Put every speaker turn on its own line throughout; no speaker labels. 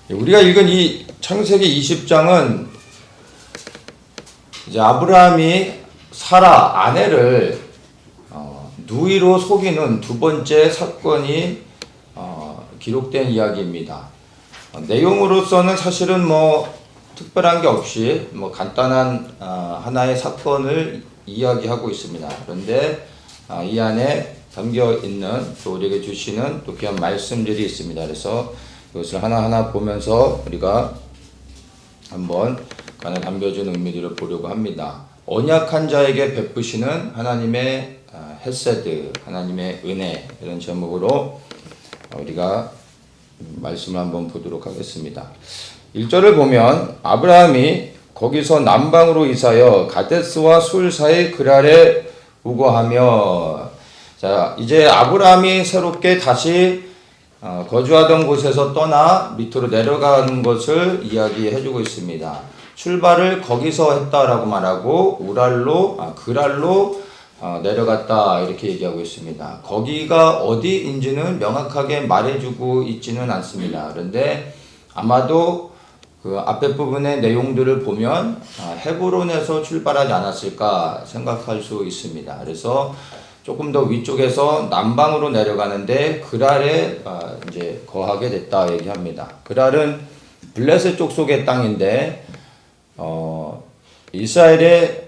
우리가 읽은 이 창세기 20장은 이제 아브라함이 사라 아내를 누이로 속이는 두 번째 사건이 기록된 이야기입니다. 내용으로서는 사실은 뭐 특별한 게 없이 뭐 간단한 하나의 사건을 이야기하고 있습니다. 그런데 이 안에 담겨 있는 또 우리에게 주시는 또 귀한 말씀들이 있습니다. 그래서 이것을 하나하나 보면서 우리가 한번 그 안에 담겨진 의미들을 보려고 합니다. 언약한 자에게 베푸시는 하나님의 헤세드, 하나님의 은혜, 이런 제목으로 우리가 말씀을 한번 보도록 하겠습니다. 1절을 보면 아브라함이 거기서 남방으로 이사하여 가데스와 술 사이 그랄에 우거하며, 자 이제 아브라함이 새롭게 다시 거주하던 곳에서 떠나 밑으로 내려가는 것을 이야기해주고 있습니다. 출발을 거기서 했다라고 말하고 그랄로 내려갔다 이렇게 얘기하고 있습니다. 거기가 어디인지는 명확하게 말해주고 있지는 않습니다. 그런데 아마도 그 앞에 부분의 내용들을 보면 헤브론에서 출발하지 않았을까 생각할 수 있습니다. 그래서 조금 더 위쪽에서 남방으로 내려가는데 그랄에 이제 거하게 됐다 얘기합니다. 그랄은 블레셋 족속의 땅인데 이스라엘의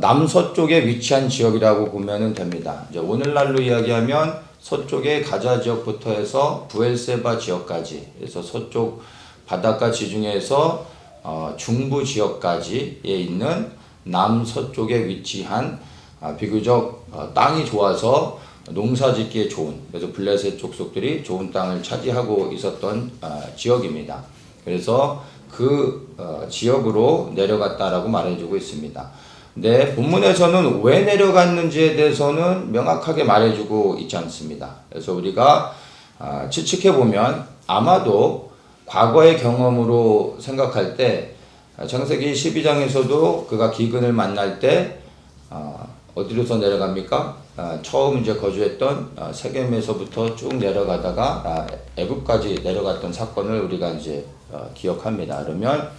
남서쪽에 위치한 지역이라고 보면 됩니다. 이제 오늘날로 이야기하면 서쪽의 가자 지역부터 해서 부엘세바 지역까지, 그래서 서쪽 바닷가 지중해에서 중부 지역까지에 있는 남서쪽에 위치한 비교적 땅이 좋아서 농사짓기에 좋은, 그래서 블레셋 족속들이 좋은 땅을 차지하고 있었던 지역입니다. 그래서 그 지역으로 내려갔다라고 말해주고 있습니다. 근데 본문에서는 왜 내려갔는지에 대해서는 명확하게 말해주고 있지 않습니다. 그래서 우리가 추측해보면 아마도 과거의 경험으로 생각할 때 창세기 12장에서도 그가 기근을 만날 때 어디로서 내려갑니까? 처음 이제 거주했던 세겜에서부터 쭉 내려가다가 애굽까지 내려갔던 사건을 우리가 이제 기억합니다. 그러면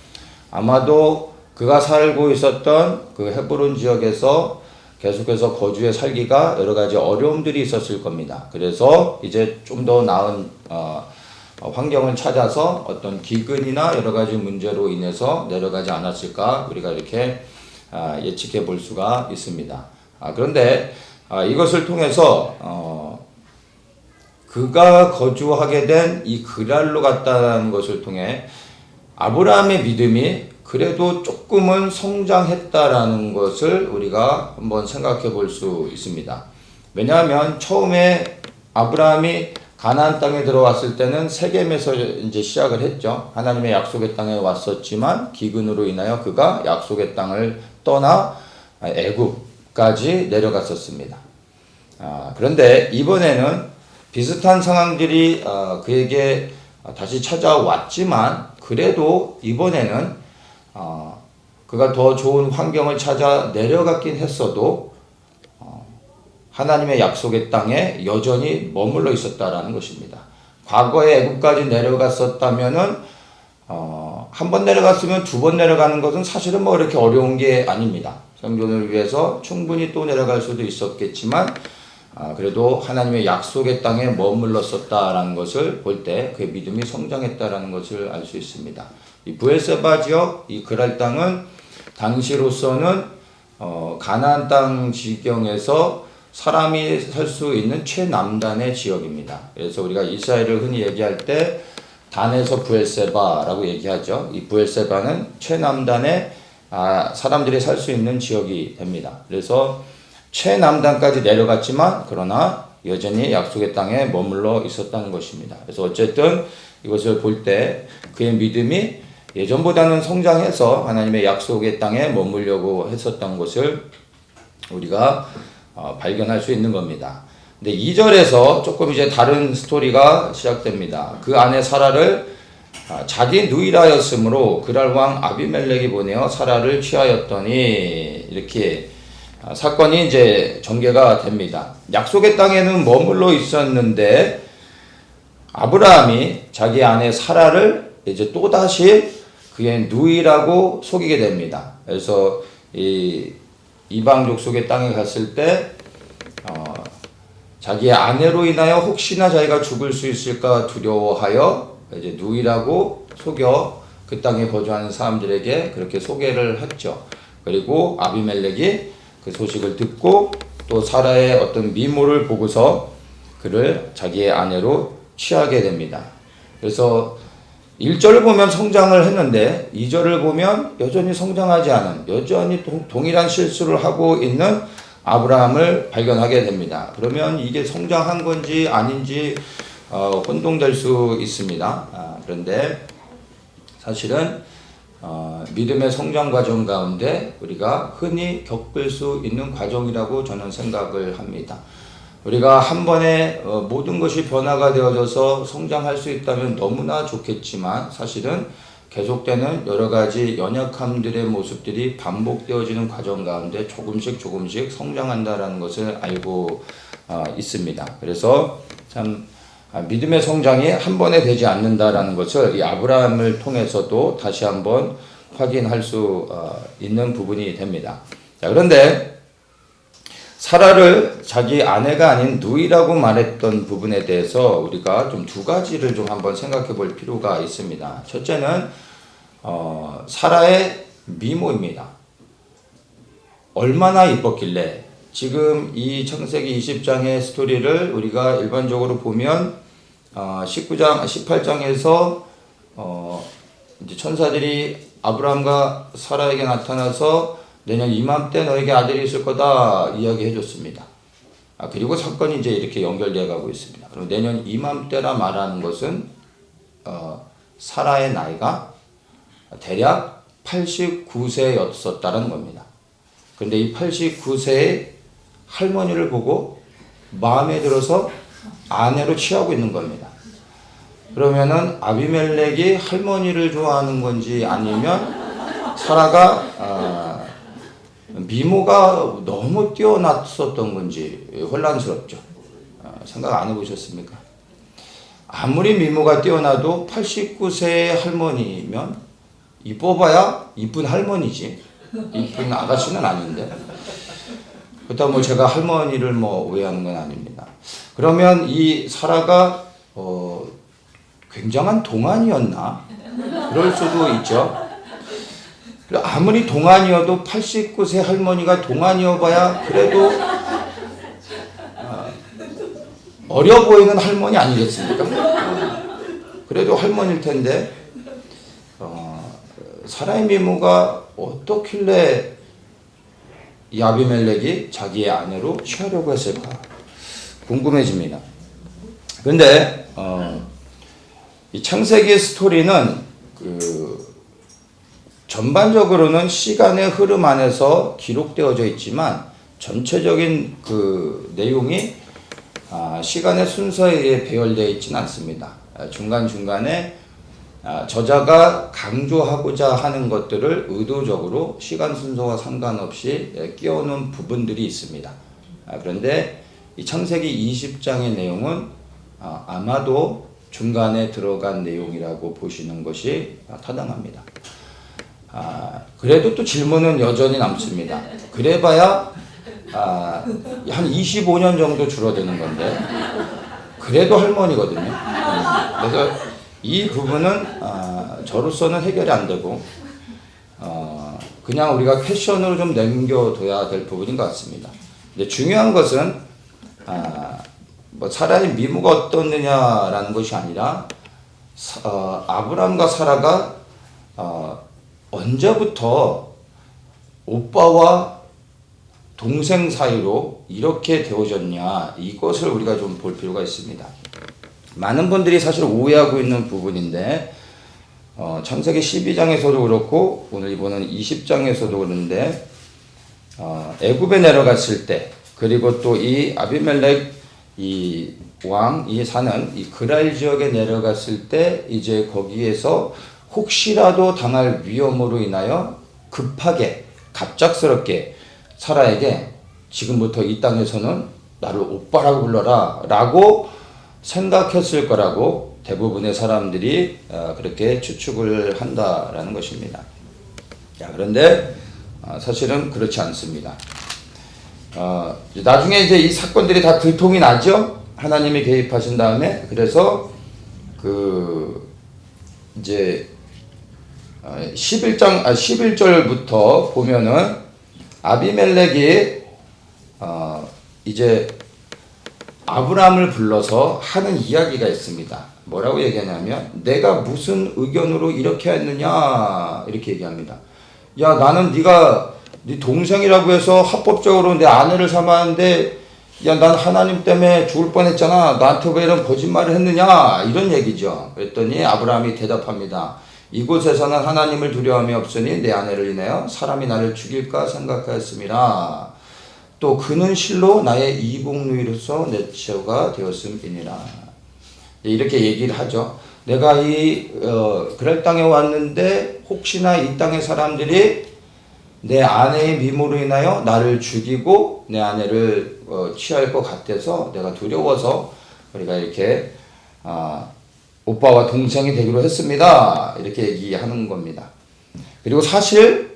아마도 그가 살고 있었던 그 헤브론 지역에서 계속해서 거주해 살기가 여러 가지 어려움들이 있었을 겁니다. 그래서 이제 좀 더 나은 환경을 찾아서 어떤 기근이나 여러 가지 문제로 인해서 내려가지 않았을까 우리가 이렇게 예측해 볼 수가 있습니다. 그런데 이것을 통해서 그가 거주하게 된 이 그랄로 갔다는 것을 통해 아브라함의 믿음이 그래도 조금은 성장했다라는 것을 우리가 한번 생각해 볼 수 있습니다. 왜냐하면 처음에 아브라함이 가나안 땅에 들어왔을 때는 세겜에서 이제 시작을 했죠. 하나님의 약속의 땅에 왔었지만 기근으로 인하여 그가 약속의 땅을 떠나 애굽까지 내려갔었습니다. 그런데 이번에는 비슷한 상황들이 그에게 다시 찾아왔지만 그래도 이번에는 그가 더 좋은 환경을 찾아 내려갔긴 했어도 하나님의 약속의 땅에 여전히 머물러 있었다라는 것입니다. 과거에 애굽까지 내려갔었다면은 한 번 내려갔으면 두 번 내려가는 것은 사실은 뭐 그렇게 어려운 게 아닙니다. 생존을 위해서 충분히 또 내려갈 수도 있었겠지만 그래도 하나님의 약속의 땅에 머물렀었다라는 것을 볼 때 그의 믿음이 성장했다라는 것을 알 수 있습니다. 이 부엘세바 지역, 이 그랄 땅은 당시로서는 가나안 땅 지경에서 사람이 살 수 있는 최남단의 지역입니다. 그래서 우리가 이스라엘을 흔히 얘기할 때 단에서 부엘세바라고 얘기하죠. 이 부엘세바는 최남단의 사람들이 살 수 있는 지역이 됩니다. 그래서 최남단까지 내려갔지만 그러나 여전히 약속의 땅에 머물러 있었다는 것입니다. 그래서 어쨌든 이것을 볼 때 그의 믿음이 예전보다는 성장해서 하나님의 약속의 땅에 머물려고 했었던 것을 우리가 발견할 수 있는 겁니다. 근데 2절에서 조금 이제 다른 스토리가 시작됩니다. 그 아내 사라를 자기 누이라였으므로 그랄 왕 아비멜렉이 보내어 사라를 취하였더니 이렇게 사건이 이제 전개가 됩니다. 약속의 땅에는 머물러 있었는데 아브라함이 자기 아내 사라를 이제 또다시 그의 누이라고 속이게 됩니다. 그래서 이 이방 족속의 땅에 갔을 때 자기의 아내로 인하여 혹시나 자기가 죽을 수 있을까 두려워하여 이제 누이라고 속여 그 땅에 거주하는 사람들에게 그렇게 소개를 했죠. 그리고 아비멜렉이 그 소식을 듣고 또 사라의 어떤 미모를 보고서 그를 자기의 아내로 취하게 됩니다. 그래서 1절을 보면 성장을 했는데 2절을 보면 여전히 성장하지 않은, 여전히 동일한 실수를 하고 있는 아브라함을 발견하게 됩니다. 그러면 이게 성장한 건지 아닌지 혼동될 수 있습니다. 그런데 사실은 믿음의 성장 과정 가운데 우리가 흔히 겪을 수 있는 과정이라고 저는 생각을 합니다. 우리가 한 번에 모든 것이 변화가 되어져서 성장할 수 있다면 너무나 좋겠지만 사실은 계속되는 여러 가지 연약함들의 모습들이 반복되어지는 과정 가운데 조금씩 성장한다라는 것을 알고 있습니다. 그래서 참 믿음의 성장이 한 번에 되지 않는다라는 것을 이 아브라함을 통해서도 다시 한번 확인할 수 있는 부분이 됩니다. 자, 그런데 사라를 자기 아내가 아닌 누이라고 말했던 부분에 대해서 우리가 좀 두 가지를 좀 한번 생각해 볼 필요가 있습니다. 첫째는 사라의 미모입니다. 얼마나 이뻤길래 지금 이 창세기 20장의 스토리를 우리가 일반적으로 보면 19장, 18장에서 이제 천사들이 아브라함과 사라에게 나타나서 내년 이맘때 너에게 아들이 있을 거다 이야기해 줬습니다. 그리고 사건이 이제 이렇게 연결되어 가고 있습니다. 그리고 내년 이맘때라 말하는 것은 사라의 나이가 대략 89세였었다는 겁니다. 그런데 이 89세의 할머니를 보고 마음에 들어서 아내로 취하고 있는 겁니다. 그러면은 아비멜렉이 할머니를 좋아하는 건지 아니면 사라가 미모가 너무 뛰어났었던 건지 혼란스럽죠. 생각 안 해보셨습니까? 아무리 미모가 뛰어나도 89세의 할머니면 이뻐봐야 이쁜 할머니지 이쁜 아가씨는 아닌데, 그렇다고 뭐 제가 할머니를 뭐 오해하는 건 아닙니다. 그러면 이 사라가 굉장한 동안이었나? 그럴 수도 있죠. 아무리 동안이어도 89세 할머니가 동안이어봐야 그래도 어려 보이는 할머니 아니겠습니까? 그래도 할머니일 텐데 사라의 미모가 어떻길래 이 아비멜렉이 자기의 아내로 취하려고 했을까 궁금해집니다. 그런데 이 창세기 스토리는 전반적으로는 시간의 흐름 안에서 기록되어져 있지만 전체적인 그 내용이 시간의 순서에 의해 배열되어 있지는 않습니다. 중간중간에 저자가 강조하고자 하는 것들을 의도적으로 시간 순서와 상관없이 끼워놓은 부분들이 있습니다. 그런데 이 창세기 20장의 내용은 아마도 중간에 들어간 내용이라고 보시는 것이 타당합니다. 그래도 또 질문은 여전히 남습니다. 그래봐야 한 25년 정도 줄어드는 건데 그래도 할머니거든요. 그래서 이 부분은 저로서는 해결이 안 되고 그냥 우리가 퀘션으로 좀 남겨둬야 될 부분인 것 같습니다. 근데 중요한 것은 뭐 사라의 미모가 어떻느냐라는 것이 아니라 아브람과 사라가 언제부터 오빠와 동생 사이로 이렇게 되어졌냐, 이것을 우리가 좀 볼 필요가 있습니다. 많은 분들이 사실 오해하고 있는 부분인데 창세기 12장에서도 그렇고 오늘 보는 20장에서도 그런데 애굽에 내려갔을 때, 그리고 또 이 아비멜렉 이 왕이 사는 이 그랄 지역에 내려갔을 때 이제 거기에서 혹시라도 당할 위험으로 인하여 급하게 갑작스럽게 사라에게 지금부터 이 땅에서는 나를 오빠라고 불러라 라고 생각했을 거라고 대부분의 사람들이 그렇게 추측을 한다라는 것입니다. 자, 그런데 사실은 그렇지 않습니다. 나중에 이제 이 사건들이 다 들통이 나죠. 하나님이 개입하신 다음에. 그래서 이제 11절부터 보면은 아비멜렉이 이제 아브라함을 불러서 하는 이야기가 있습니다. 뭐라고 얘기하냐면 내가 무슨 의견으로 이렇게 했느냐 이렇게 얘기합니다. 야, 나는 네가 네 동생이라고 해서 합법적으로 내 아내를 삼았는데 야, 난 하나님 때문에 죽을 뻔했잖아. 나한테 왜 이런 거짓말을 했느냐 이런 얘기죠. 그랬더니 아브라함이 대답합니다. 이곳에서는 하나님을 두려움이 없으니 내 아내를 인하여 사람이 나를 죽일까 생각하였음이라. 또 그는 실로 나의 이복누이로서 내 처가 되었음이니라. 이렇게 얘기를 하죠. 내가 그랄 땅에 왔는데 혹시나 이 땅의 사람들이 내 아내의 미모로 인하여 나를 죽이고 내 아내를 취할 것 같아서 내가 두려워서 우리가 이렇게 오빠와 동생이 되기로 했습니다. 이렇게 얘기하는 겁니다. 그리고 사실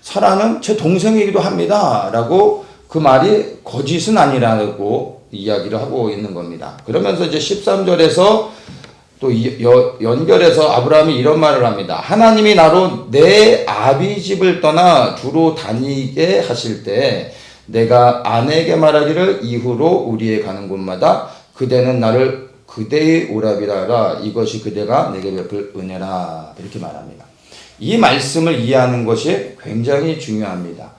사라는 제 동생이기도 합니다. 라고 그 말이 거짓은 아니라고 이야기를 하고 있는 겁니다. 그러면서 이제 13절에서 또 연결해서 아브라함이 이런 말을 합니다. 하나님이 나로 내 아비 집을 떠나 두로 다니게 하실 때 내가 아내에게 말하기를 이후로 우리의 가는 곳마다 그대는 나를 그대의 오랍이라라. 이것이 그대가 내게 베풀 은혜라. 이렇게 말합니다. 이 말씀을 이해하는 것이 굉장히 중요합니다.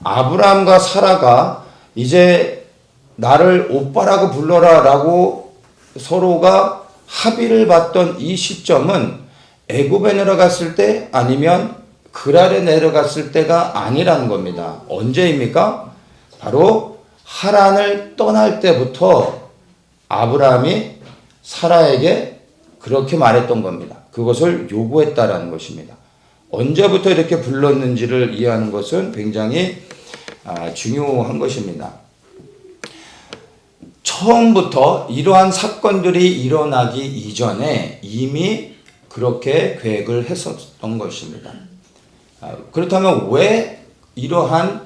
아브라함과 사라가 이제 나를 오빠라고 불러라 라고 서로가 합의를 봤던 이 시점은 애굽에 내려갔을 때 아니면 그랄에 내려갔을 때가 아니라는 겁니다. 언제입니까? 바로 하란을 떠날 때부터 아브라함이 사라에게 그렇게 말했던 겁니다. 그것을 요구했다라는 것입니다. 언제부터 이렇게 불렀는지를 이해하는 것은 굉장히 중요한 것입니다. 처음부터 이러한 사건들이 일어나기 이전에 이미 그렇게 계획을 했었던 것입니다. 그렇다면 왜 이러한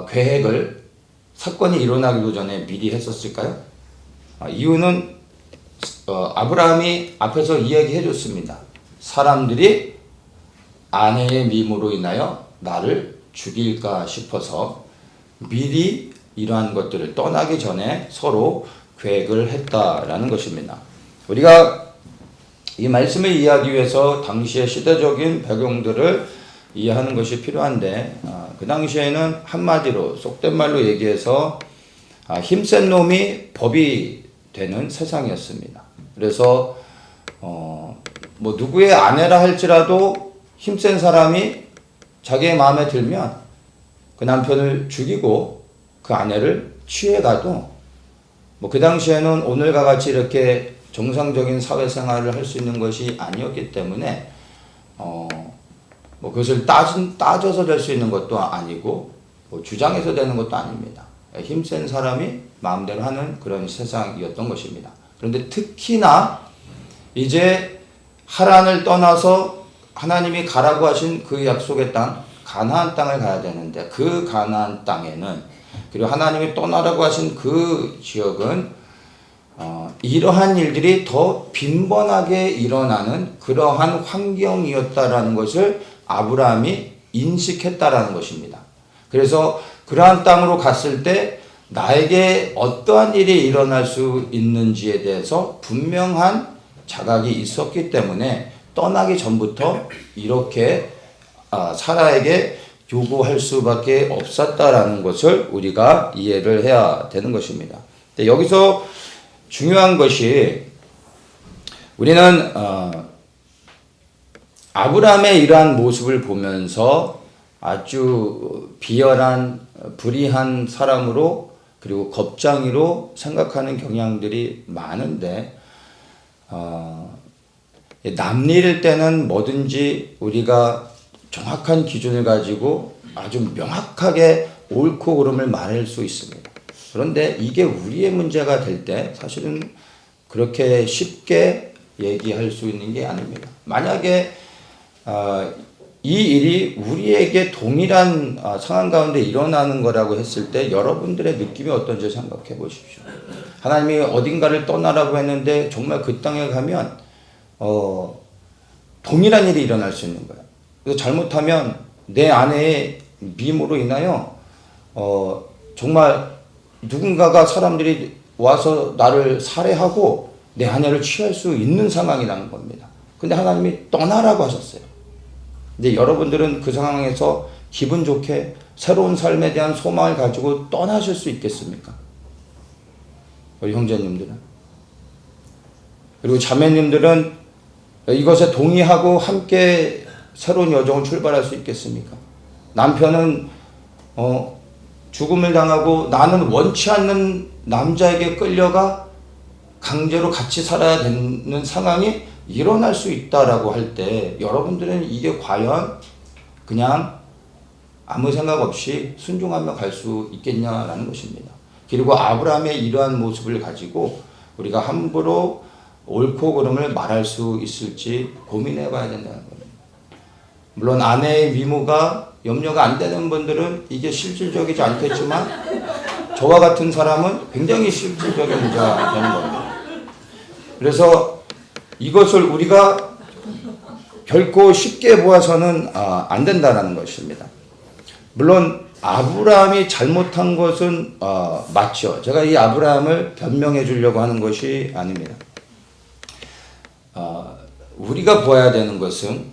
계획을 사건이 일어나기도 전에 미리 했었을까요? 이유는 아브라함이 앞에서 이야기해 줬습니다. 사람들이 아내의 미모로 인하여 나를 죽일까 싶어서 미리 이러한 것들을 떠나기 전에 서로 계획을 했다라는 것입니다. 우리가 이 말씀을 이해하기 위해서 당시의 시대적인 배경들을 이해하는 것이 필요한데 그 당시에는 한마디로 속된 말로 얘기해서 힘센 놈이 법이 되는 세상이었습니다. 그래서 뭐 누구의 아내라 할지라도 힘센 사람이 자기의 마음에 들면 그 남편을 죽이고 그 아내를 취해가도 뭐 그 당시에는 오늘과 같이 이렇게 정상적인 사회생활을 할 수 있는 것이 아니었기 때문에 뭐 그것을 따져서 될 수 있는 것도 아니고 뭐 주장해서 되는 것도 아닙니다. 힘센 사람이 마음대로 하는 그런 세상이었던 것입니다. 그런데 특히나 이제 하란을 떠나서 하나님이 가라고 하신 그 약속의 땅 가나안 땅을 가야 되는데 그 가나안 땅에는 그리고 하나님이 떠나라고 하신 그 지역은 이러한 일들이 더 빈번하게 일어나는 그러한 환경이었다라는 것을 아브라함이 인식했다라는 것입니다. 그래서 그러한 땅으로 갔을 때 나에게 어떠한 일이 일어날 수 있는지에 대해서 분명한 자각이 있었기 때문에 떠나기 전부터 이렇게 사라에게 요구할 수밖에 없었다라는 것을 우리가 이해를 해야 되는 것입니다. 여기서 중요한 것이 우리는 아브라함의 이러한 모습을 보면서 아주 비열한 불의한 사람으로 그리고 겁쟁이로 생각하는 경향들이 많은데 남일일 때는 뭐든지 우리가 정확한 기준을 가지고 아주 명확하게 옳고 그름을 말할 수 있습니다. 그런데 이게 우리의 문제가 될 때 사실은 그렇게 쉽게 얘기할 수 있는 게 아닙니다. 만약에 이 일이 우리에게 동일한 상황 가운데 일어나는 거라고 했을 때 여러분들의 느낌이 어떤지 생각해 보십시오. 하나님이 어딘가를 떠나라고 했는데 정말 그 땅에 가면 동일한 일이 일어날 수 있는 거예요. 그래서 잘못하면 내 아내의 미움으로 인하여 정말 누군가가 사람들이 와서 나를 살해하고 내 아내를 취할 수 있는 상황이라는 겁니다. 근데 하나님이 떠나라고 하셨어요. 근데 여러분들은 그 상황에서 기분 좋게 새로운 삶에 대한 소망을 가지고 떠나실 수 있겠습니까? 우리 형제님들은. 그리고 자매님들은 이것에 동의하고 함께 새로운 여정을 출발할 수 있겠습니까? 남편은 죽음을 당하고 나는 원치 않는 남자에게 끌려가 강제로 같이 살아야 되는 상황이 일어날 수 있다라고 할 때 여러분들은 이게 과연 그냥 아무 생각 없이 순종하며 갈 수 있겠냐라는 것입니다. 그리고 아브라함의 이러한 모습을 가지고 우리가 함부로 옳고 그름을 말할 수 있을지 고민해 봐야 된다는 겁니다. 물론 아내의 미모가 염려가 안 되는 분들은 이게 실질적이지 않겠지만 저와 같은 사람은 굉장히 실질적인 문제가 되는 겁니다. 그래서 이것을 우리가 결코 쉽게 보아서는 안 된다는 것입니다. 물론 아브라함이 잘못한 것은 맞죠. 제가 이 아브라함을 변명해 주려고 하는 것이 아닙니다. 우리가 보아야 되는 것은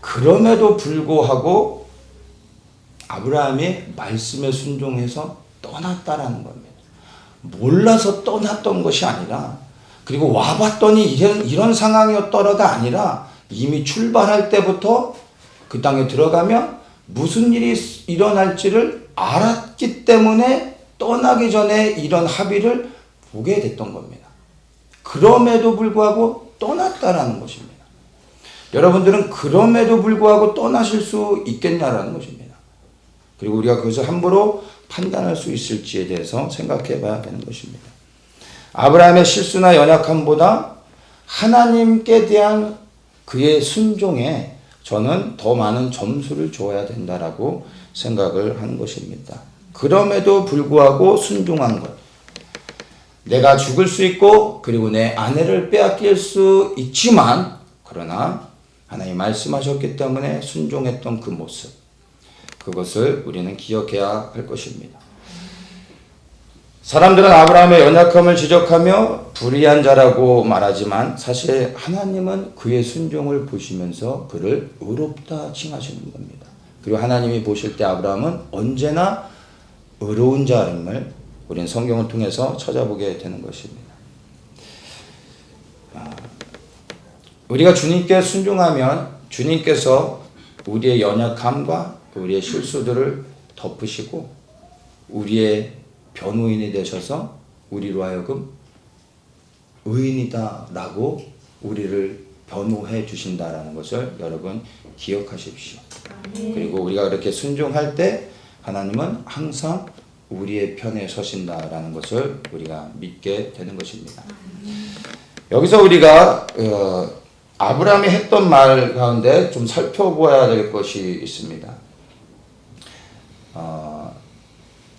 그럼에도 불구하고 아브라함이 말씀에 순종해서 떠났다라는 겁니다. 몰라서 떠났던 것이 아니라 그리고 와봤더니 이런 상황이었더라가 아니라 이미 출발할 때부터 그 땅에 들어가면 무슨 일이 일어날지를 알았기 때문에 떠나기 전에 이런 합의를 보게 됐던 겁니다. 그럼에도 불구하고 떠났다라는 것입니다. 여러분들은 그럼에도 불구하고 떠나실 수 있겠냐라는 것입니다. 그리고 우리가 그것을 함부로 판단할 수 있을지에 대해서 생각해 봐야 되는 것입니다. 아브라함의 실수나 연약함보다 하나님께 대한 그의 순종에 저는 더 많은 점수를 줘야 된다라고 생각을 하는 것입니다. 그럼에도 불구하고 순종한 것. 내가 죽을 수 있고 그리고 내 아내를 빼앗길 수 있지만 그러나 하나님이 말씀하셨기 때문에 순종했던 그 모습. 그것을 우리는 기억해야 할 것입니다. 사람들은 아브라함의 연약함을 지적하며 불의한 자라고 말하지만 사실 하나님은 그의 순종을 보시면서 그를 의롭다 칭하시는 겁니다. 그리고 하나님이 보실 때 아브라함은 언제나 의로운 자임을 우리는 성경을 통해서 찾아보게 되는 것입니다. 우리가 주님께 순종하면 주님께서 우리의 연약함과 우리의 실수들을 덮으시고 우리의 변호인이 되셔서 우리로 하여금 의인이다 라고 우리를 변호해 주신다라는 것을 여러분 기억하십시오. 그리고 우리가 그렇게 순종할 때 하나님은 항상 우리의 편에 서신다라는 것을 우리가 믿게 되는 것입니다. 여기서 우리가 아브라함이 했던 말 가운데 좀 살펴보아야 될 것이 있습니다.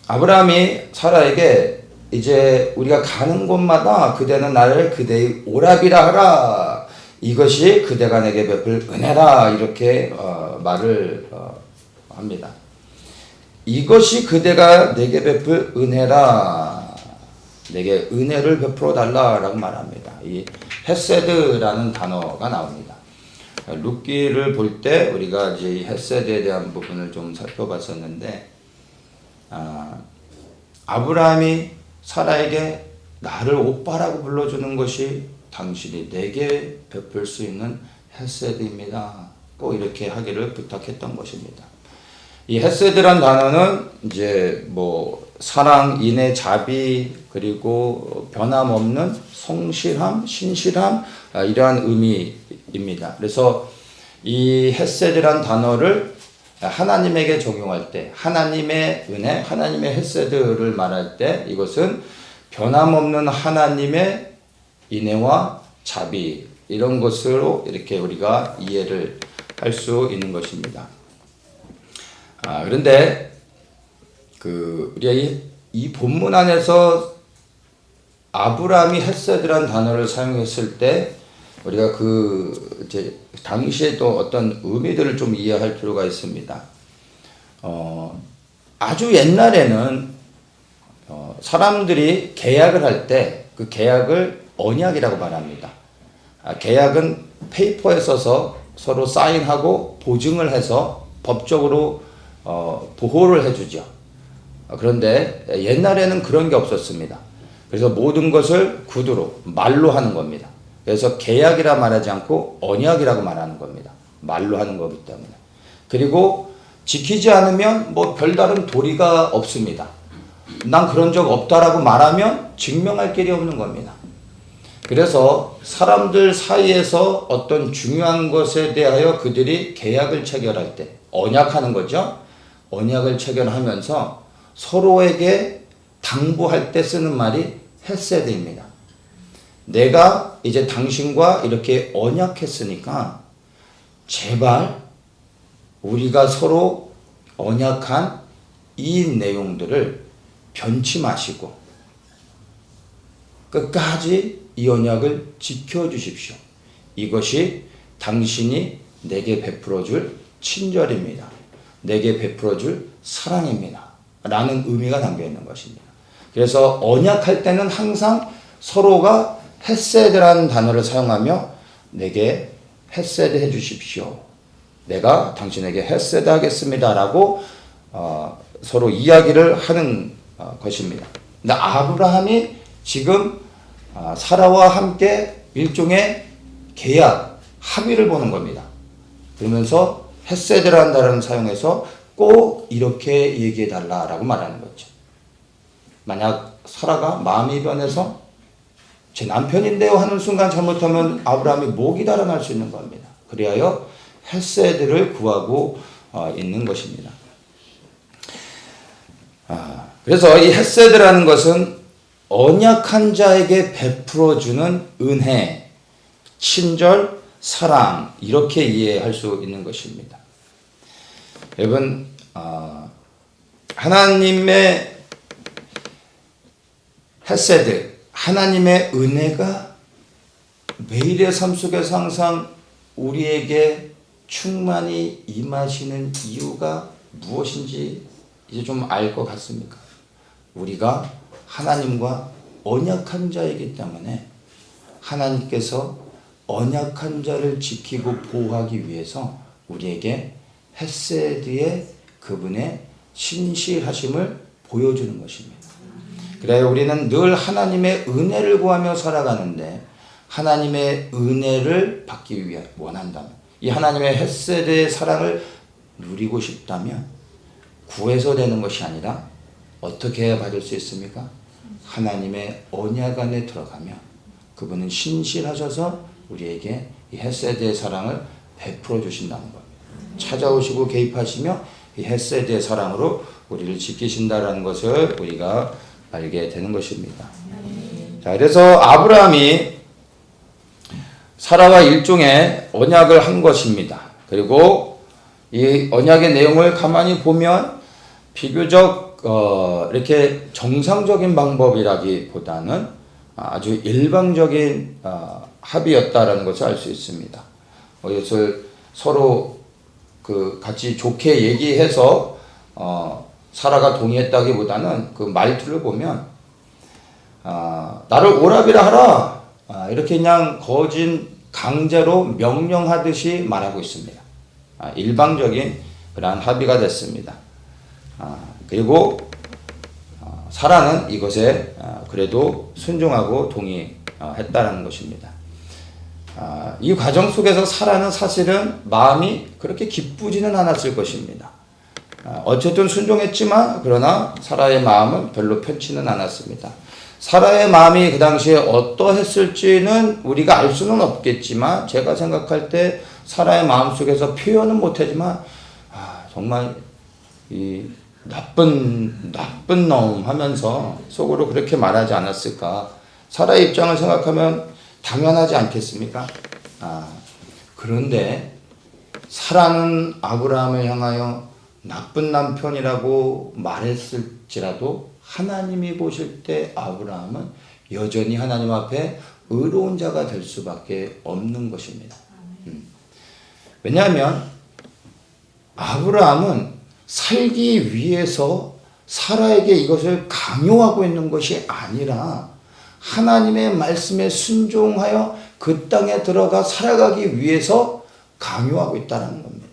아브라함이 사라에게 이제 우리가 가는 곳마다 그대는 나를 그대의 오라비라 하라. 이것이 그대가 내게 베풀 은혜라. 이렇게 말을 합니다. 이것이 그대가 내게 베풀 은혜라. 내게 은혜를 베풀어 달라라고 말합니다. 이 헤세드라는 단어가 나옵니다. 룻기를 볼 때 우리가 이제 이 헤세드에 대한 부분을 좀 살펴봤었는데 아브라함이 사라에게 나를 오빠라고 불러주는 것이 당신이 내게 베풀 수 있는 헤세드입니다. 꼭 이렇게 하기를 부탁했던 것입니다. 이 헤세드란 단어는 이제 사랑, 인애, 자비 그리고 변함없는 성실함, 신실함 이러한 의미입니다. 그래서 이 헤세드란 단어를 하나님에게 적용할 때 하나님의 은혜, 하나님의 헤세드를 말할 때 이것은 변함없는 하나님의 인애와 자비 이런 것으로 이렇게 우리가 이해를 할 수 있는 것입니다. 그런데 우리가 이 본문 안에서 아브라함이 헤세드라는 단어를 사용했을 때 우리가 이제 당시에 또 어떤 의미들을 좀 이해할 필요가 있습니다. 아주 옛날에는 사람들이 계약을 할 때 그 계약을 언약이라고 말합니다. 계약은 페이퍼에 써서 서로 사인하고 보증을 해서 법적으로 보호를 해주죠. 그런데 옛날에는 그런 게 없었습니다. 그래서 모든 것을 구두로 말로 하는 겁니다. 그래서 계약이라 말하지 않고 언약이라고 말하는 겁니다. 말로 하는 거기 때문에. 그리고 지키지 않으면 뭐 별다른 도리가 없습니다. 난 그런 적 없다라고 말하면 증명할 길이 없는 겁니다. 그래서 사람들 사이에서 어떤 중요한 것에 대하여 그들이 계약을 체결할 때 언약하는 거죠. 언약을 체결하면서 서로에게 당부할 때 쓰는 말이 헤세드입니다. 내가 이제 당신과 이렇게 언약했으니까 제발 우리가 서로 언약한 이 내용들을 변치 마시고 끝까지 이 언약을 지켜주십시오. 이것이 당신이 내게 베풀어줄 친절입니다. 내게 베풀어줄 사랑입니다. 라는 의미가 담겨있는 것입니다. 그래서 언약할 때는 항상 서로가 헤세드라는 단어를 사용하며 내게 헤세드 해주십시오. 내가 당신에게 헤세드 하겠습니다. 라고 서로 이야기를 하는 것입니다. 근데 아브라함이 지금 사라와 함께 일종의 계약, 합의를 보는 겁니다. 그러면서 헤세드라는 단어를 사용해서 꼭 이렇게 얘기해 달라라고 말하는 거죠. 만약 사라가 마음이 변해서 제 남편인데요 하는 순간 잘못하면 아브라함이 목이 달아날 수 있는 겁니다. 그리하여 헤세드를 구하고 있는 것입니다. 그래서 이 헤세드라는 것은 언약한 자에게 베풀어주는 은혜, 친절, 사랑 이렇게 이해할 수 있는 것입니다. 여러분 하나님의 헤세드, 하나님의 은혜가 매일의 삶 속에서 항상 우리에게 충만히 임하시는 이유가 무엇인지 이제 좀 알 것 같습니까? 우리가 하나님과 언약한 자이기 때문에 하나님께서 언약한 자를 지키고 보호하기 위해서 우리에게 헤세드의 그분의 신실하심을 보여주는 것입니다. 그래야 우리는 늘 하나님의 은혜를 구하며 살아가는데 하나님의 은혜를 받기 위해 원한다면 이 하나님의 헤세드의 사랑을 누리고 싶다면 구해서 되는 것이 아니라 어떻게 해야 받을 수 있습니까? 하나님의 언약 안에 들어가며 그분은 신실하셔서 우리에게 이 헤세드의 사랑을 베풀어 주신다는 겁니다. 찾아오시고 개입하시며 이 헤세드의 사랑으로 우리를 지키신다라는 것을 우리가 알게 되는 것입니다. 자, 그래서 아브라함이 사라와 일종의 언약을 한 것입니다. 그리고 이 언약의 내용을 가만히 보면 비교적 이렇게 정상적인 방법이라기보다는 아주 일방적인 합의였다라는 것을 알 수 있습니다. 이것을 서로 같이 좋게 얘기해서 사라가 동의했다기보다는 그 말투를 보면 나를 오라비라 하라 이렇게 그냥 거진 강제로 명령하듯이 말하고 있습니다. 일방적인 그러한 합의가 됐습니다. 그리고 사라는 이것에 그래도 순종하고 동의했다라는 것입니다. 이 과정 속에서 사라는 사실은 마음이 그렇게 기쁘지는 않았을 것입니다. 어쨌든 순종했지만 그러나 사라의 마음은 별로 편치는 않았습니다. 사라의 마음이 그 당시에 어떠했을지는 우리가 알 수는 없겠지만 제가 생각할 때 사라의 마음 속에서 표현은 못하지만 정말 이 나쁜 놈 하면서 속으로 그렇게 말하지 않았을까. 사라의 입장을 생각하면 당연하지 않겠습니까? 그런데 사라는 아브라함을 향하여 나쁜 남편이라고 말했을지라도 하나님이 보실 때 아브라함은 여전히 하나님 앞에 의로운 자가 될 수밖에 없는 것입니다. 왜냐하면 아브라함은 살기 위해서 사라에게 이것을 강요하고 있는 것이 아니라 하나님의 말씀에 순종하여 그 땅에 들어가 살아가기 위해서 강요하고 있다는 겁니다.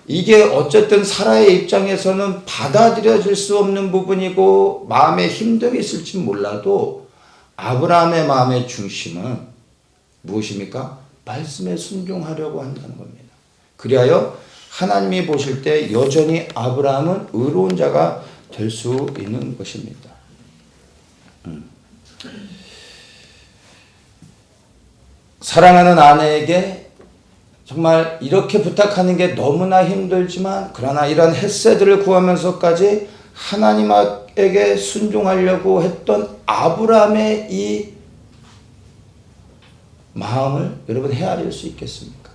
이게 어쨌든 사라의 입장에서는 받아들여질 수 없는 부분이고 마음에 힘듦이 있을지 몰라도 아브라함의 마음의 중심은 무엇입니까? 말씀에 순종하려고 한다는 겁니다. 그리하여 하나님이 보실 때 여전히 아브라함은 의로운 자가 될 수 있는 것입니다. 사랑하는 아내에게 정말 이렇게 부탁하는 게 너무나 힘들지만 그러나 이런 헤세드를 구하면서까지 하나님에게 순종하려고 했던 아브라함의 이 마음을 여러분 헤아릴 수 있겠습니까?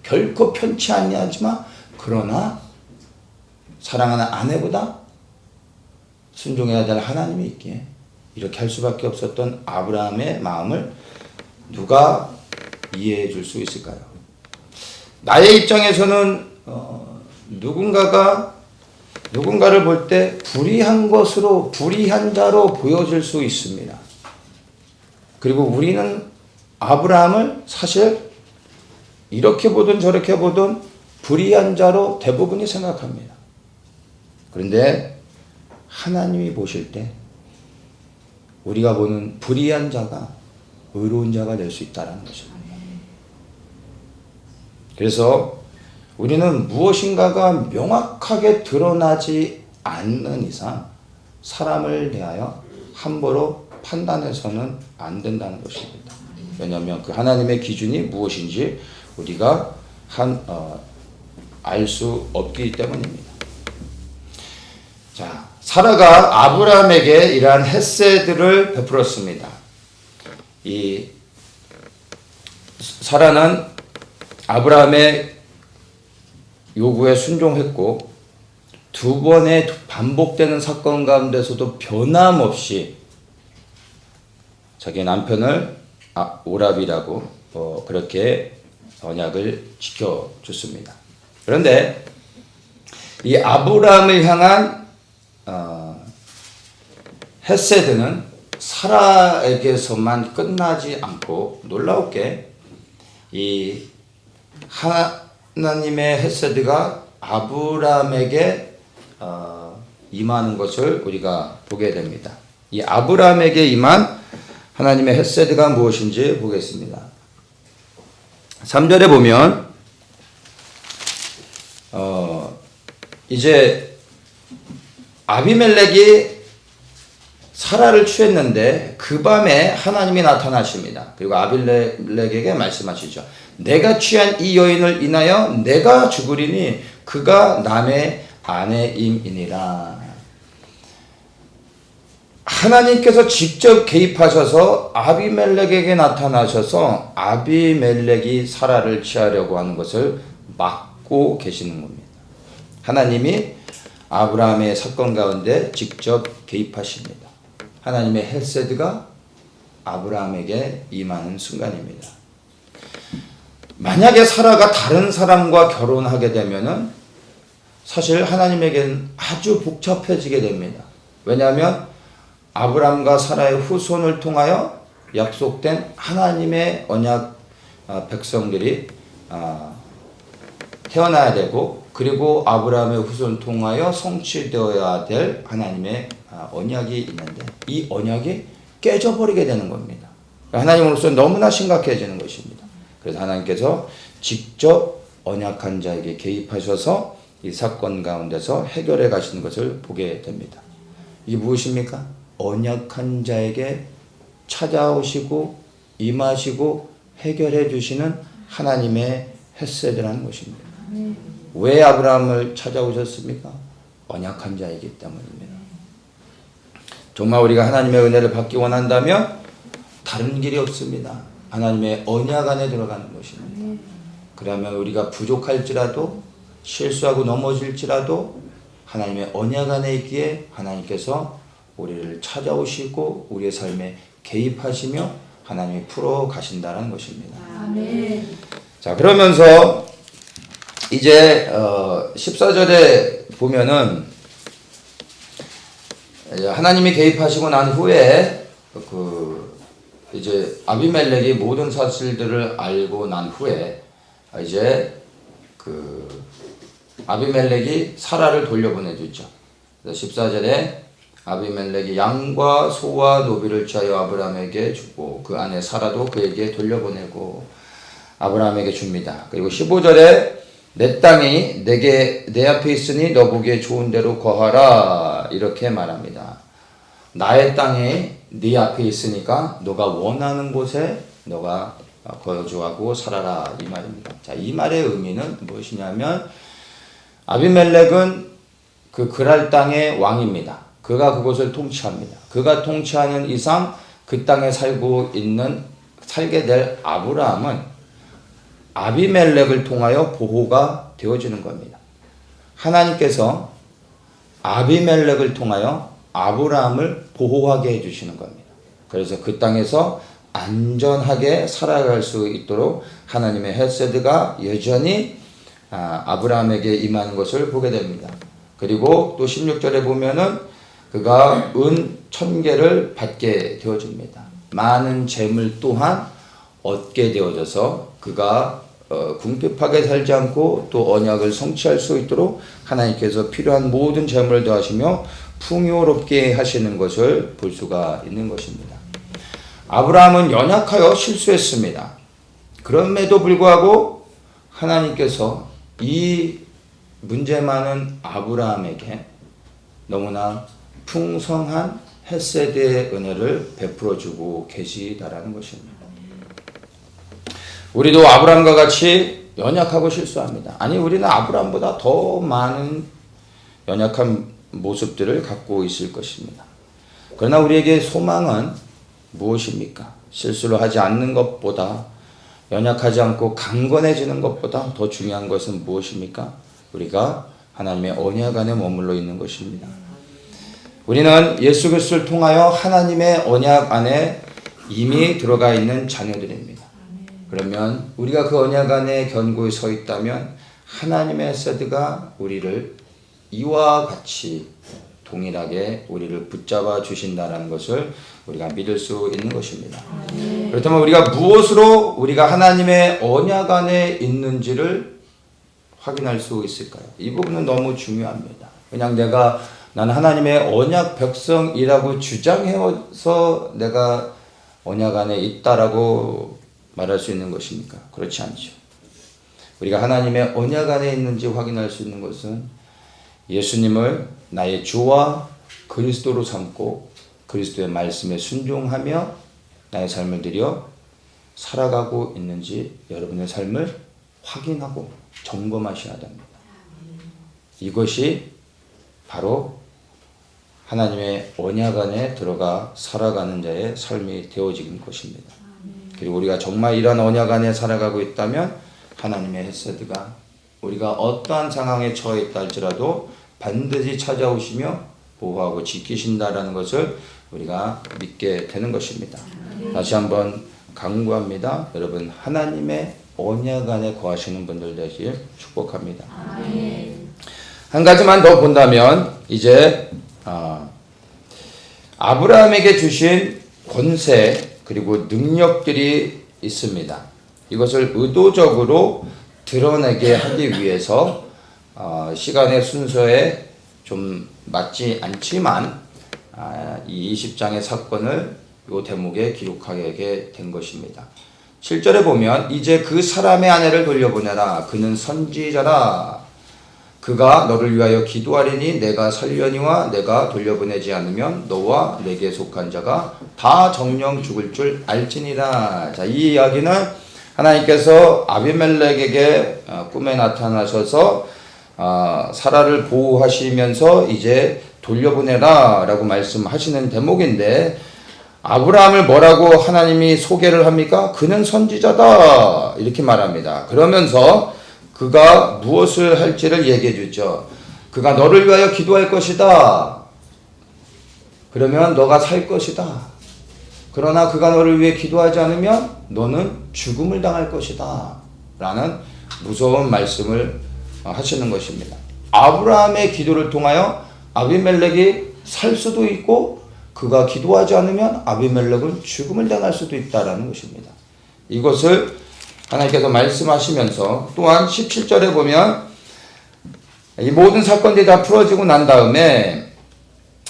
결코 편치 아니하지만 그러나 사랑하는 아내보다 순종해야 될 하나님이 있기에 이렇게 할 수밖에 없었던 아브라함의 마음을 누가 이해해 줄 수 있을까요? 나의 입장에서는 누군가를 볼 때 불의한 것으로 불의한 자로 보여질 수 있습니다. 그리고 우리는 아브라함을 사실 이렇게 보든 저렇게 보든 불의한 자로 대부분이 생각합니다. 그런데 하나님이 보실 때 우리가 보는 불의한 자가 의로운 자가 될 수 있다는 것입니다. 그래서 우리는 무엇인가가 명확하게 드러나지 않는 이상 사람을 대하여 함부로 판단해서는 안 된다는 것입니다. 왜냐하면 그 하나님의 기준이 무엇인지 우리가 알 수 없기 때문입니다. 자, 사라가 아브라함에게 이러한 헤세드를 베풀었습니다. 이 사라는 아브라함의 요구에 순종했고 두 번의 반복되는 사건 가운데서도 변함없이 자기 남편을 오랍이라고 그렇게 언약을 지켜줬습니다. 그런데 이 아브라함을 향한 헤세드는 사라에게서만 끝나지 않고 놀라웠게 이 하나님의 헤세드가 아브라함에게 임하는 것을 우리가 보게 됩니다. 이 아브라함에게 임한 하나님의 헤세드가 무엇인지 보겠습니다. 3절에 보면 이제 아비멜렉이 사라를 취했는데 그 밤에 하나님이 나타나십니다. 그리고 아비멜렉에게 말씀하시죠. 내가 취한 이 여인을 인하여 내가 죽으리니 그가 남의 아내임이니라. 하나님께서 직접 개입하셔서 아비멜렉에게 나타나셔서 아비멜렉이 사라를 취하려고 하는 것을 막고 계시는 겁니다. 하나님이 아브라함의 사건 가운데 직접 개입하십니다. 하나님의 헤세드가 아브라함에게 임하는 순간입니다. 만약에 사라가 다른 사람과 결혼하게 되면은 사실 하나님에게는 아주 복잡해지게 됩니다. 왜냐하면 아브라함과 사라의 후손을 통하여 약속된 하나님의 언약 백성들이 태어나야 되고 그리고 아브라함의 후손을 통하여 성취되어야 될 하나님의 언약이 있는데 이 언약이 깨져버리게 되는 겁니다. 하나님으로서 너무나 심각해지는 것입니다. 그래서 하나님께서 직접 언약한 자에게 개입하셔서 이 사건 가운데서 해결해 가시는 것을 보게 됩니다. 이게 무엇입니까? 언약한 자에게 찾아오시고 임하시고 해결해 주시는 하나님의 헤세드라는 것입니다. 왜 아브라함을 찾아오셨습니까? 언약한 자이기 때문입니다. 정말 우리가 하나님의 은혜를 받기 원한다면 다른 길이 없습니다. 하나님의 언약 안에 들어가는 것입니다. 그러면 우리가 부족할지라도 실수하고 넘어질지라도 하나님의 언약 안에 있기에 하나님께서 우리를 찾아오시고 우리의 삶에 개입하시며 하나님이 풀어 가신다는 것입니다.
아멘.
자, 그러면서 이제 14절에 보면은 하나님이 개입하시고 난 후에 이제 아비멜렉이 모든 사실들을 알고 난 후에 이제 아비멜렉이 사라를 돌려보내주죠. 14절에 아비멜렉이 양과 소와 노비를 취하여 아브라함에게 주고 그 안에 사라도 그에게 돌려보내고 아브라함에게 줍니다. 그리고 15절에 내 땅이 내 앞에 있으니 너 보기에 좋은 대로 거하라 이렇게 말합니다. 나의 땅이 네 앞에 있으니까 너가 원하는 곳에 너가 거주하고 살아라 이 말입니다. 자, 이 말의 의미는 무엇이냐면 아비멜렉은 그 그랄 땅의 왕입니다. 그가 그곳을 통치합니다. 그가 통치하는 이상 그 땅에 살게 될 아브라함은 아비멜렉을 통하여 보호가 되어지는 겁니다. 하나님께서 아비멜렉을 통하여 아브라함을 보호하게 해주시는 겁니다. 그래서 그 땅에서 안전하게 살아갈 수 있도록 하나님의 헤세드가 여전히 아브라함에게 임하는 것을 보게 됩니다. 그리고 또 16절에 보면은 그가 은 1000개를 받게 되어집니다. 많은 재물 또한 얻게 되어져서 그가 궁핍하게 살지 않고 또 언약을 성취할 수 있도록 하나님께서 필요한 모든 재물을 더하시며 풍요롭게 하시는 것을 볼 수가 있는 것입니다. 아브라함은 연약하여 실수했습니다. 그럼에도 불구하고 하나님께서 이 문제 많은 아브라함에게 너무나 풍성한 헤세드의 은혜를 베풀어주고 계시다라는 것입니다. 우리도 아브라함과 같이 연약하고 실수합니다. 아니, 우리는 아브라함보다 더 많은 연약한 모습들을 갖고 있을 것입니다. 그러나 우리에게 소망은 무엇입니까? 실수를 하지 않는 것보다, 연약하지 않고 강건해지는 것보다 더 중요한 것은 무엇입니까? 우리가 하나님의 언약 안에 머물러 있는 것입니다. 우리는 예수 그리스도를 통하여 하나님의 언약 안에 이미 들어가 있는 자녀들입니다. 그러면 우리가 그 언약 안에 견고히 서 있다면 하나님의 헤세드가 우리를 이와 같이 동일하게 우리를 붙잡아 주신다는 것을 우리가 믿을 수 있는 것입니다. 그렇다면 우리가 무엇으로 우리가 하나님의 언약 안에 있는지를 확인할 수 있을까요? 이 부분은 너무 중요합니다. 그냥 나는 하나님의 언약 백성이라고 주장해서 내가 언약 안에 있다라고 말할 수 있는 것입니까? 그렇지 않죠. 우리가 하나님의 언약 안에 있는지 확인할 수 있는 것은 예수님을 나의 주와 그리스도로 삼고 그리스도의 말씀에 순종하며 나의 삶을 들여 살아가고 있는지 여러분의 삶을 확인하고 점검하셔야 됩니다. 이것이 바로 하나님의 언약 안에 들어가 살아가는 자의 삶이 되어지는 것입니다. 그리고 우리가 정말 이런 언약 안에 살아가고 있다면 하나님의 헤세드가 우리가 어떠한 상황에 처해 있다 할지라도 반드시 찾아오시며 보호하고 지키신다라는 것을 우리가 믿게 되는 것입니다. 다시 한번 강구합니다. 여러분, 하나님의 언약 안에 거하시는 분들 되길 축복합니다. 한 가지만 더 본다면 이제 아브라함에게 주신 권세 그리고 능력들이 있습니다. 이것을 의도적으로 드러내게 하기 위해서 시간의 순서에 좀 맞지 않지만 이 20장의 사건을 이 대목에 기록하게 된 것입니다. 7절에 보면 이제 그 사람의 아내를 돌려보내라. 그는 선지자라. 그가 너를 위하여 기도하리니 내가 살려니와 내가 돌려보내지 않으면 너와 내게 속한 자가 다 정령 죽을 줄 알지니라. 자, 이 이야기는 하나님께서 아비멜렉에게 꿈에 나타나셔서 사라를 보호하시면서 이제 돌려보내라 라고 말씀하시는 대목인데 아브라함을 뭐라고 하나님이 소개를 합니까? 그는 선지자다 이렇게 말합니다. 그러면서 그가 무엇을 할지를 얘기해 주죠. 그가 너를 위하여 기도할 것이다. 그러면 너가 살 것이다. 그러나 그가 너를 위해 기도하지 않으면 너는 죽음을 당할 것이다. 라는 무서운 말씀을 하시는 것입니다. 아브라함의 기도를 통하여 아비멜렉이 살 수도 있고 그가 기도하지 않으면 아비멜렉은 죽음을 당할 수도 있다라는 것입니다. 이것을 하나님께서 말씀하시면서 또한 17절에 보면 이 모든 사건들이 다 풀어지고 난 다음에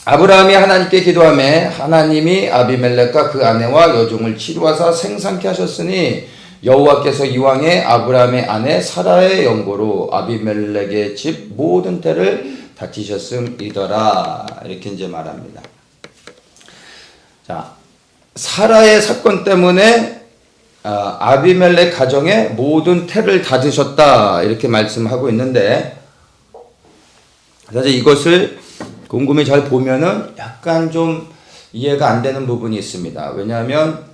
아브라함이 하나님께 기도하며 하나님이 아비멜렉과 그 아내와 여종을 치루하사 생산케 하셨으니 여호와께서 이왕에 아브라함의 아내 사라의 연고로 아비멜렉의 집 모든 때를 다치셨음이더라. 이렇게 이제 말합니다. 자, 사라의 사건 때문에 아비멜렉 가정의 모든 태를 닫으셨다. 이렇게 말씀하고 있는데 사실 이것을 곰곰이 잘 보면은 약간 좀 이해가 안 되는 부분이 있습니다. 왜냐하면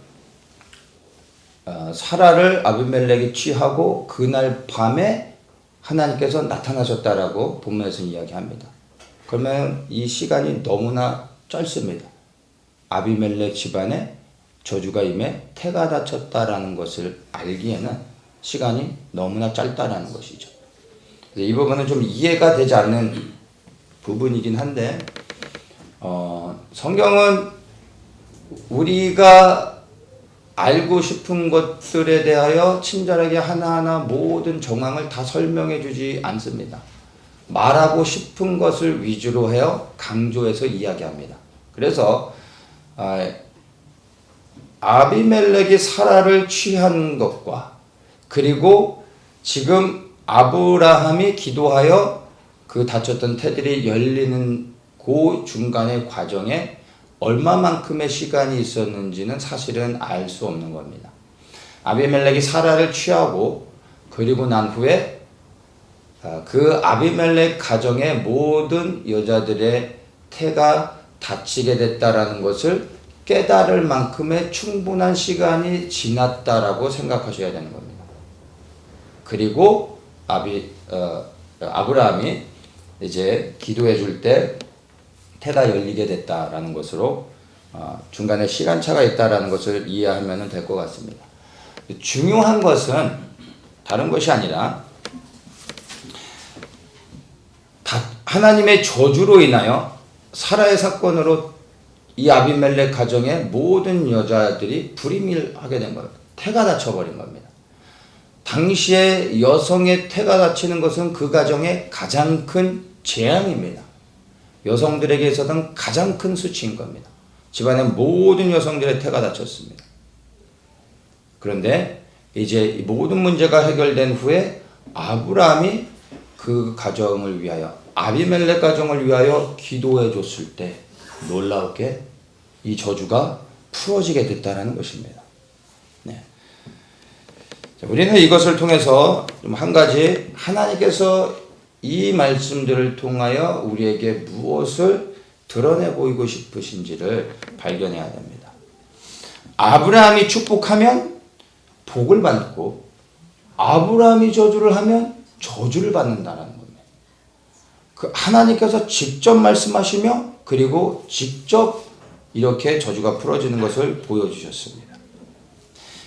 사라를 아비멜렉이 취하고 그날 밤에 하나님께서 나타나셨다라고 본문에서 이야기합니다. 그러면 이 시간이 너무나 짧습니다. 아비멜렉 집안에 저주가 임해 태가 닫혔다라는 것을 알기에는 시간이 너무나 짧다라는 것이죠. 이 부분은 좀 이해가 되지 않는 부분이긴 한데 성경은 우리가 알고 싶은 것들에 대하여 친절하게 하나하나 모든 정황을 다 설명해 주지 않습니다. 말하고 싶은 것을 위주로 해요 강조해서 이야기합니다. 그래서 아비멜렉이 사라를 취한 것과 그리고 지금 아브라함이 기도하여 그 닫혔던 태들이 열리는 그 중간의 과정에 얼마만큼의 시간이 있었는지는 사실은 알 수 없는 겁니다. 아비멜렉이 사라를 취하고 그리고 난 후에 그 아비멜렉 가정의 모든 여자들의 태가 닫히게 됐다라는 것을 깨달을 만큼의 충분한 시간이 지났다라고 생각하셔야 되는 겁니다. 그리고 아브라함이 이제 기도해 줄 때 태가 열리게 됐다라는 것으로 중간에 시간차가 있다라는 것을 이해하면 될 것 같습니다. 중요한 것은 다른 것이 아니라 하나님의 저주로 인하여 사라의 사건으로 이 아비멜렉 가정의 모든 여자들이 불임하게 된 겁니다. 태가 닫혀버린 겁니다. 당시에 여성의 태가 닫히는 것은 그 가정의 가장 큰 재앙입니다. 여성들에게 있어서는 가장 큰 수치인 겁니다. 집안의 모든 여성들의 태가 닫혔습니다. 그런데 이제 모든 문제가 해결된 후에 아브라함이 그 가정을 위하여 아비멜렉 가정을 위하여 기도해 줬을 때 놀랍게 이 저주가 풀어지게 됐다는 것입니다. 네. 자, 우리는 이것을 통해서 좀 한 가지 하나님께서 이 말씀들을 통하여 우리에게 무엇을 드러내 보이고 싶으신지를 발견해야 됩니다. 아브라함이 축복하면 복을 받고 아브라함이 저주를 하면 저주를 받는다는 겁니다. 그 하나님께서 직접 말씀하시며 그리고 직접 이렇게 저주가 풀어지는 것을 보여주셨습니다.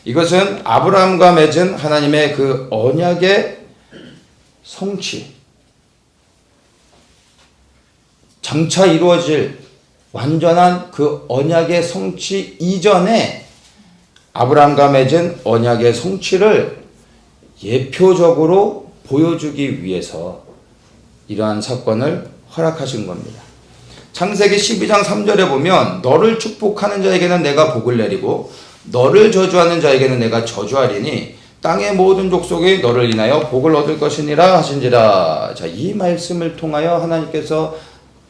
이것은 아브라함과 맺은 하나님의 그 언약의 성취, 장차 이루어질 완전한 그 언약의 성취 이전에 아브라함과 맺은 언약의 성취를 예표적으로 보여주기 위해서 이러한 사건을 허락하신 겁니다. 창세기 12장 3절에 보면 너를 축복하는 자에게는 내가 복을 내리고 너를 저주하는 자에게는 내가 저주하리니 땅의 모든 족속이 너를 인하여 복을 얻을 것이니라 하신지라. 자, 이 말씀을 통하여 하나님께서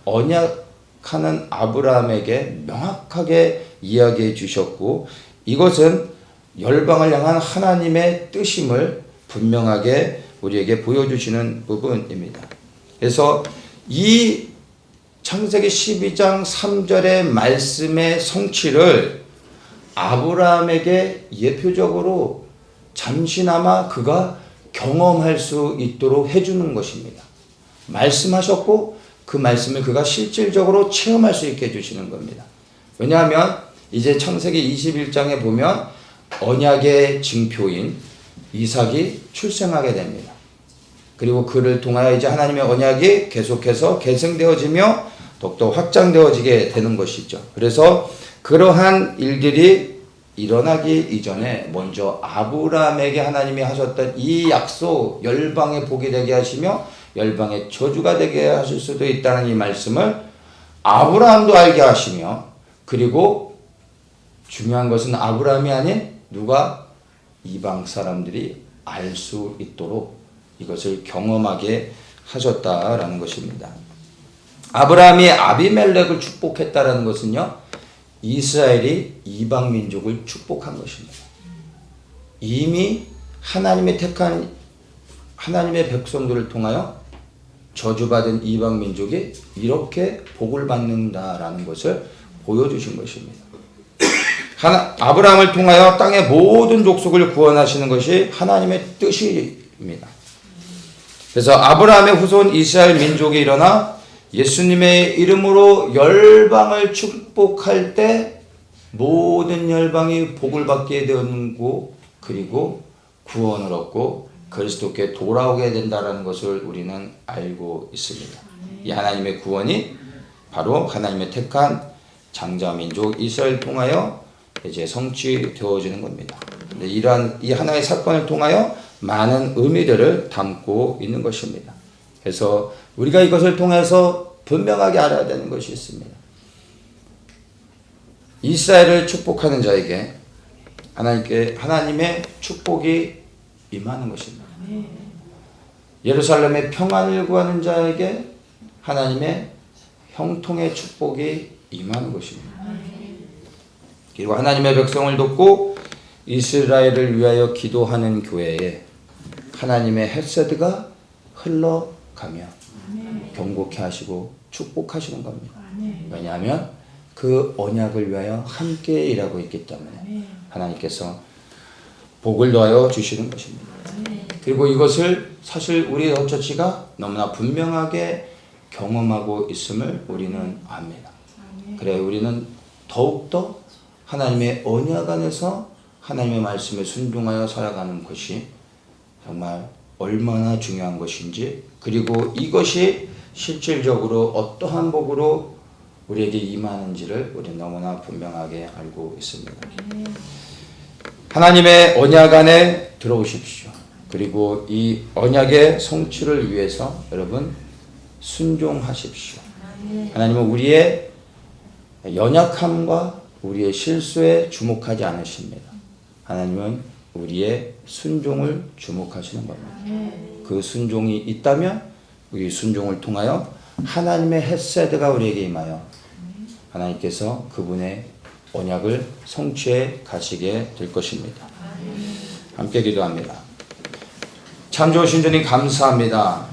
언약하는 아브라함에게 명확하게 이야기해 주셨고 이것은 열방을 향한 하나님의 뜻임을 분명하게 우리에게 보여주시는 부분입니다. 그래서 이 창세기 12장 3절의 말씀의 성취를 아브라함에게 예표적으로 잠시나마 그가 경험할 수 있도록 해주는 것입니다. 말씀하셨고 그 말씀을 그가 실질적으로 체험할 수 있게 해주시는 겁니다. 왜냐하면 이제 창세기 21장에 보면 언약의 징표인 이삭이 출생하게 됩니다. 그리고 그를 통하여 이제 하나님의 언약이 계속해서 계승되어지며 더욱더 확장되어지게 되는 것이죠. 그래서 그러한 일들이 일어나기 이전에 먼저 아브라함에게 하나님이 하셨던 이 약속, 열방의 복이 되게 하시며 열방의 저주가 되게 하실 수도 있다는 이 말씀을 아브라함도 알게 하시며, 그리고 중요한 것은 아브라함이 아닌 누가 이방 사람들이 알 수 있도록 이것을 경험하게 하셨다라는 것입니다. 아브라함이 아비멜렉을 축복했다라는 것은요, 이스라엘이 이방 민족을 축복한 것입니다. 이미 하나님의 택한 하나님의 백성들을 통하여 저주받은 이방 민족이 이렇게 복을 받는다라는 것을 보여주신 것입니다. 아브라함을 통하여 땅의 모든 족속을 구원하시는 것이 하나님의 뜻입니다. 그래서 아브라함의 후손 이스라엘 민족이 일어나 예수님의 이름으로 열방을 축복할 때 모든 열방이 복을 받게 되었고, 그리고 구원을 얻고 그리스도께 돌아오게 된다는 것을 우리는 알고 있습니다. 이 하나님의 구원이 바로 하나님의 택한 장자민족 이스라엘을 통하여 이제 성취되어지는 겁니다. 이러한 이 하나의 사건을 통하여 많은 의미들을 담고 있는 것입니다. 그래서 우리가 이것을 통해서 분명하게 알아야 되는 것이 있습니다. 이스라엘을 축복하는 자에게 하나님의 축복이 임하는 것입니다. 예루살렘의 평안을 구하는 자에게 하나님의 형통의 축복이 임하는 것입니다. 그리고 하나님의 백성을 돕고 이스라엘을 위하여 기도하는 교회에 하나님의 헤세드가 흘러가며 경고케 하시고 축복하시는 겁니다. 왜냐하면 그 언약을 위하여 함께 일하고 있기 때문에 하나님께서 복을 더하여 주시는 것입니다. 그리고 이것을 사실 우리 더처치가 너무나 분명하게 경험하고 있음을 우리는 압니다. 그래 우리는 더욱더 하나님의 언약 안에서 하나님의 말씀에 순종하여 살아가는 것이 정말 얼마나 중요한 것인지, 그리고 이것이 실질적으로 어떠한 복으로 우리에게 임하는지를 우리는 너무나 분명하게 알고 있습니다. 하나님의 언약 안에 들어오십시오. 그리고 이 언약의 성취를 위해서 여러분 순종하십시오. 하나님은 우리의 연약함과 우리의 실수에 주목하지 않으십니다. 하나님은 우리의 순종을 주목하시는 겁니다. 그 순종이 있다면 우리 순종을 통하여 하나님의 헤세드가 우리에게 임하여 하나님께서 그분의 언약을 성취해 가시게 될 것입니다. 함께 기도합니다. 참 좋으신 주님 감사합니다.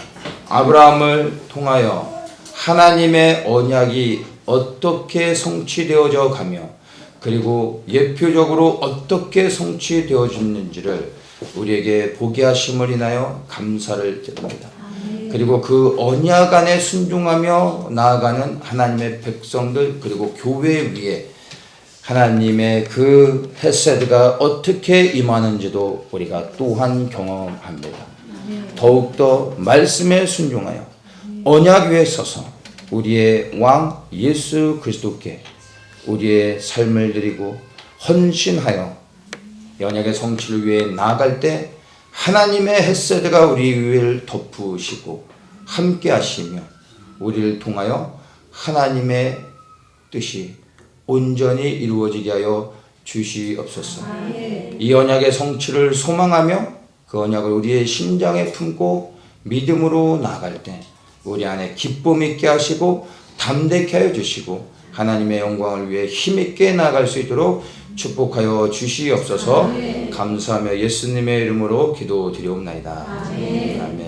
아브라함을 통하여 하나님의 언약이 어떻게 성취되어져 가며 그리고 예표적으로 어떻게 성취되어졌는지를 우리에게 보게 하심을 인하여 감사를 드립니다. 그리고 그 언약 안에 순종하며 나아가는 하나님의 백성들, 그리고 교회 위에 하나님의 그 헤세드가 어떻게 임하는지도 우리가 또한 경험합니다. 더욱더 말씀에 순종하여 언약 위에 서서 우리의 왕 예수 그리스도께 우리의 삶을 드리고 헌신하여 언약의 성취를 위해 나아갈 때 하나님의 헤세드가 우리 위를 덮으시고 함께 하시며 우리를 통하여 하나님의 뜻이 온전히 이루어지게 하여 주시옵소서. 이 언약의 성취를 소망하며 그 언약을 우리의 심장에 품고 믿음으로 나아갈 때 우리 안에 기쁨 있게 하시고 담대케 하여 주시고 하나님의 영광을 위해 힘있게 나아갈 수 있도록 축복하여 주시옵소서. 감사하며 예수님의 이름으로 기도드리옵나이다. 아멘.